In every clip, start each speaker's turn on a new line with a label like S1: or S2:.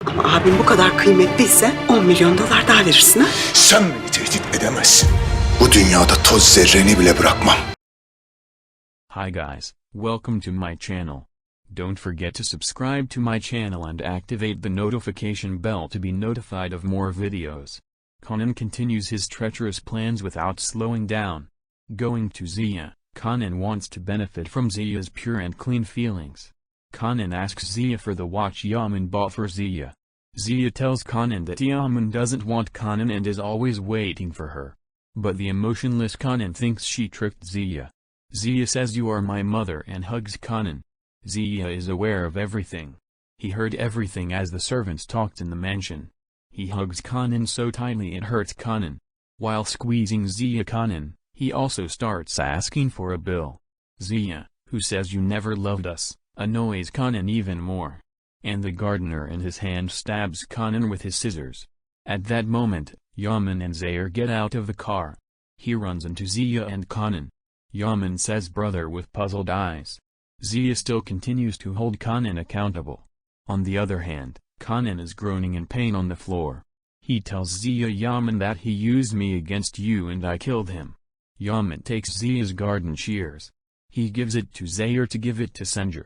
S1: Ama abim bu kadar kıymetliyse 10 milyon dolar daha verirsin ha?
S2: Sen beni tehdit edemezsin. Bu dünyada toz zerreni bile bırakmam.
S3: Hi guys, welcome to my channel. Don't forget to subscribe to my channel and activate the notification bell to be notified of more videos. Kanan continues his treacherous plans without slowing down. Going to Ziya, Kanan wants to benefit from Ziya's pure and clean feelings. Kanan asks Ziya for the watch Yaman bought for Ziya. Ziya tells Kanan that Yaman doesn't want Kanan and is always waiting for her. But the emotionless Kanan thinks she tricked Ziya. Ziya says you are my mother and hugs Kanan. Ziya is aware of everything. He heard everything as the servants talked in the mansion. He hugs Kanan so tightly it hurts Kanan. While squeezing Ziya Kanan, he also starts asking for a bill. Ziya, who says you never loved us, annoys Kanan even more. And the gardener in his hand stabs Kanan with his scissors. At that moment, Yaman and Seher get out of the car. He runs into Ziya and Kanan. Yaman says brother with puzzled eyes. Ziya still continues to hold Kanan accountable. On the other hand, Kanan is groaning in pain on the floor. He tells Ziya Yaman that he used me against you and I killed him. Yaman takes Ziya's garden shears. He gives it to Seher to give it to Seher.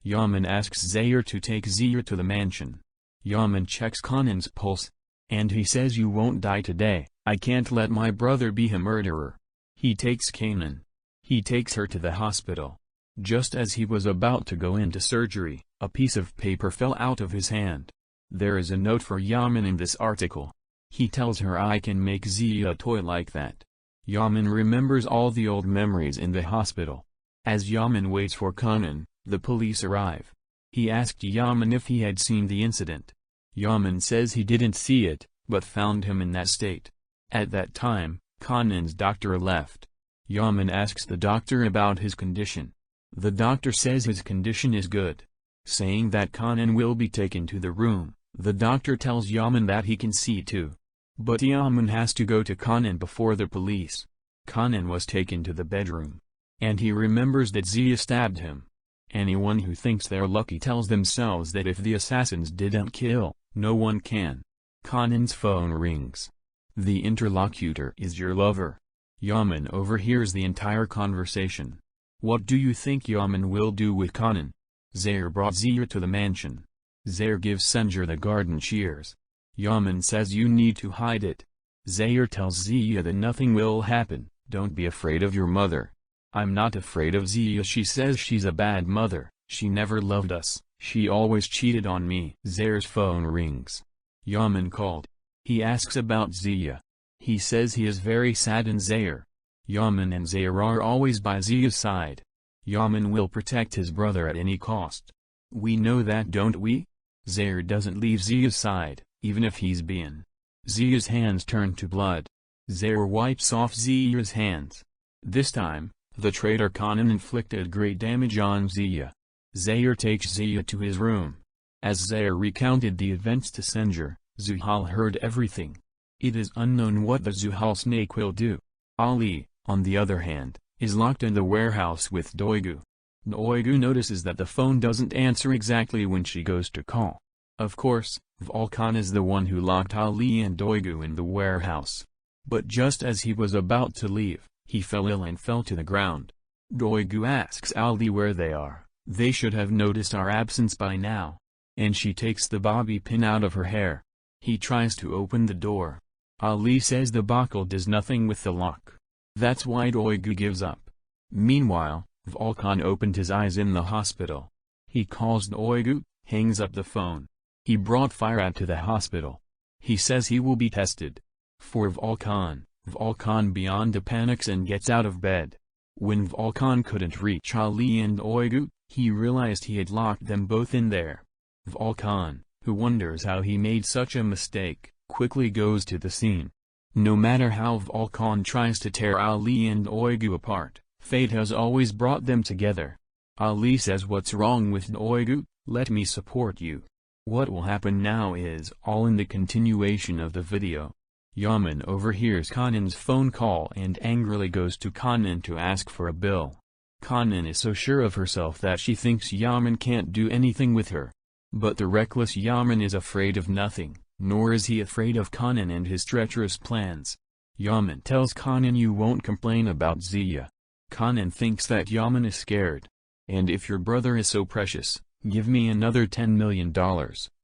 S3: Yaman asks Seher to take Ziya to the mansion. Yaman checks Kanan's pulse. And he says you won't die today, I can't let my brother be a murderer. He takes Kanan. He takes her to the hospital. Just as he was about to go into surgery, a piece of paper fell out of his hand. There is a note for Yaman in this article. He tells her I can make Ziya a toy like that. Yaman remembers all the old memories in the hospital. As Yaman waits for Kanan, the police arrive. He asked Yaman if he had seen the incident. Yaman says he didn't see it, but found him in that state. At that time, Kanan's doctor left. Yaman asks the doctor about his condition. The doctor says his condition is good. Saying that Kanan will be taken to the room, the doctor tells Yaman that he can see too. But Yaman has to go to Kanan before the police. Kanan was taken to the bedroom. And he remembers that Ziya stabbed him. Anyone who thinks they're lucky tells themselves that if the assassins didn't kill, no one can. Kanan's phone rings. The interlocutor is your lover. Yaman overhears the entire conversation. What do you think Yaman will do with Kanan? Seher brought Ziya to the mansion. Seher gives Seher the garden shears. Yaman says you need to hide it. Seher tells Ziya that nothing will happen, don't be afraid of your mother. I'm not afraid of Ziya, she says she's a bad mother, she never loved us, she always cheated on me. Seher's phone rings. Yaman called. He asks about Ziya. He says he is very sad in Seher. Yaman and Seher are always by Ziya's side. Yaman will protect his brother at any cost. We know that, don't we? Seher doesn't leave Ziya's side, even if he's beaten. Ziya's hands turn to blood. Seher wipes off Ziya's hands. This time, the traitor Kanan inflicted great damage on Ziya. Seher takes Ziya to his room. As Seher recounted the events to Seher, Zuhal heard everything. It is unknown what the Zuhal snake will do. Ali, on the other hand, is locked in the warehouse with Doigu. Doigu notices that the phone doesn't answer exactly when she goes to call. Of course, Volkan is the one who locked Ali and Doigu in the warehouse. But just as he was about to leave, he fell ill and fell to the ground. Doigu asks Ali where they are. They should have noticed our absence by now. And she takes the bobby pin out of her hair. He tries to open the door. Ali says the buckle does nothing with the lock. That's why Doigu gives up. Meanwhile, Volkan opened his eyes in the hospital. He calls Doigu, hangs up the phone. He brought Firat to the hospital. He says he will be tested. For Volkan beyond panics and gets out of bed. When Volkan couldn't reach Ali and Doigu, he realized he had locked them both in there. Volkan, who wonders how he made such a mistake, quickly goes to the scene. No matter how Volkan tries to tear Ali and Doigu apart, fate has always brought them together. Ali says what's wrong with Doigu, let me support you. What will happen now is all in the continuation of the video. Yaman overhears Kanan's phone call and angrily goes to Kanan to ask for a bill. Kanan is so sure of herself that she thinks Yaman can't do anything with her. But the reckless Yaman is afraid of nothing, nor is he afraid of Kanan and his treacherous plans. Yaman tells Kanan, you won't complain about Ziya. Kanan thinks that Yaman is scared. And if your brother is so precious, give me another $10 million,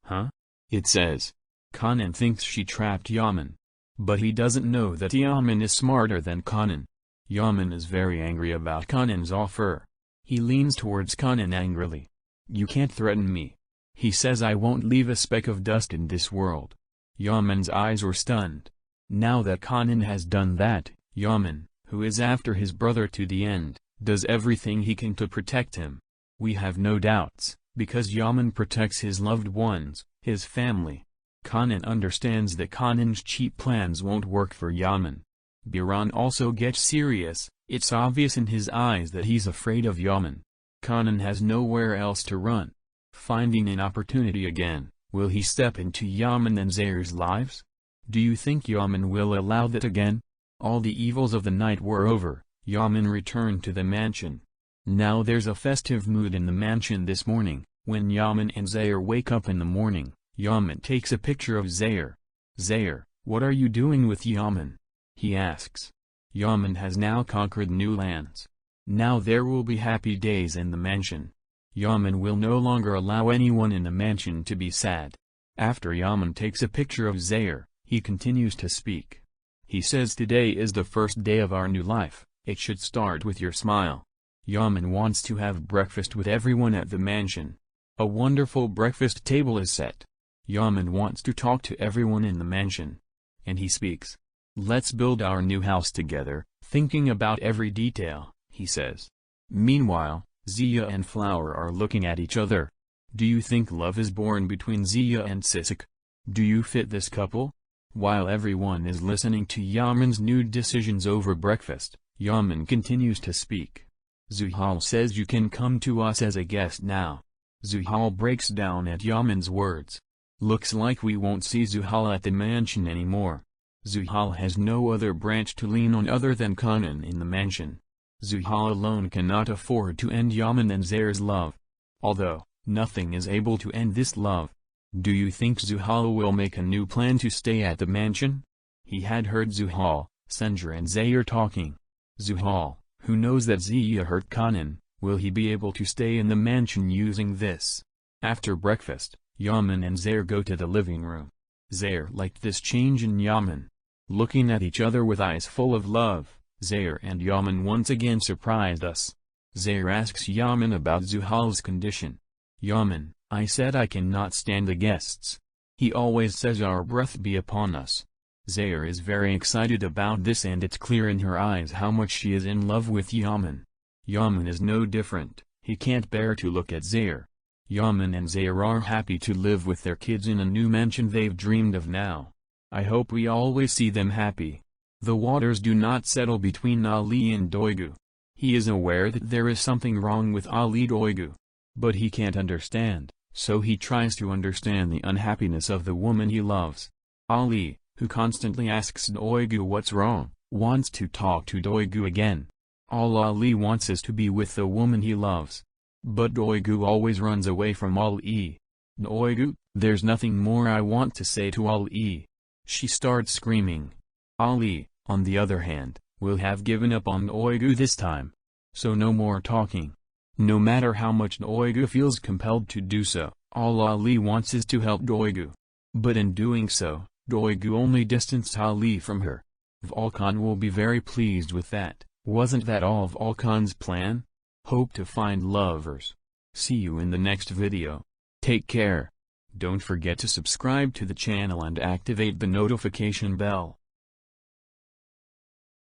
S3: huh? It says. Kanan thinks she trapped Yaman. But he doesn't know that Yaman is smarter than Kanan. Yaman is very angry about Kanan's offer. He leans towards Kanan angrily. You can't threaten me. He says I won't leave a speck of dust in this world. Yaman's eyes were stunned. Now that Kanan has done that, Yaman, who is after his brother to the end, does everything he can to protect him. We have no doubts, because Yaman protects his loved ones, his family. Kanan understands that Kanan's cheap plans won't work for Yaman. Biran also gets serious. It's obvious in his eyes that he's afraid of Yaman. Kanan has nowhere else to run. Finding an opportunity again, will he step into Yaman and Seher's lives? Do you think Yaman will allow that again? All the evils of the night were over. Yaman returned to the mansion. Now there's a festive mood in the mansion this morning. When Yaman and Seher wake up in the morning, Yaman takes a picture of Seher. Seher, what are you doing with Yaman? He asks. Yaman has now conquered new lands. Now there will be happy days in the mansion. Yaman will no longer allow anyone in the mansion to be sad. After Yaman takes a picture of Seher, he continues to speak. He says today is the first day of our new life, it should start with your smile. Yaman wants to have breakfast with everyone at the mansion. A wonderful breakfast table is set. Yaman wants to talk to everyone in the mansion. And he speaks. Let's build our new house together, thinking about every detail, he says. Meanwhile, Ziya and Flower are looking at each other. Do you think love is born between Ziya and Sisik? Do you fit this couple? While everyone is listening to Yaman's new decisions over breakfast, Yaman continues to speak. Zuhal says you can come to us as a guest now. Zuhal breaks down at Yaman's words. Looks like we won't see Zuhal at the mansion anymore. Zuhal has no other branch to lean on other than Kanan in the mansion. Zuhal alone cannot afford to end Yaman and Seher's love. Although, nothing is able to end this love. Do you think Zuhal will make a new plan to stay at the mansion? He had heard Zuhal, Senjer and Seher talking. Zuhal, who knows that Ziya hurt Kanan, will he be able to stay in the mansion using this? After breakfast, Yaman and Seher go to the living room. Seher liked this change in Yaman. Looking at each other with eyes full of love, Seher and Yaman once again surprised us. Seher asks Yaman about Zuhal's condition. Yaman, I said I cannot stand the guests. He always says our breath be upon us. Seher is very excited about this and it's clear in her eyes how much she is in love with Yaman. Yaman is no different, he can't bear to look at Seher. Yaman and Seher are happy to live with their kids in a new mansion they've dreamed of now. I hope we always see them happy. The waters do not settle between Ali and Doigu. He is aware that there is something wrong with Ali Doigu. But he can't understand, so he tries to understand the unhappiness of the woman he loves. Ali, who constantly asks Doigu what's wrong, wants to talk to Doigu again. All Ali wants is to be with the woman he loves. But Doigu always runs away from Ali. Doigu, there's nothing more I want to say to Ali. She starts screaming. Ali, on the other hand, will have given up on Doigu this time. So no more talking. No matter how much Doigu feels compelled to do so, all Ali wants is to help Doigu. But in doing so, Doigu only distanced Ali from her. Volkan will be very pleased with that. Wasn't that all of Volkan's plan? Hope to find lovers. See you in the next video. Take care. Don't forget to subscribe to the channel and activate the notification bell.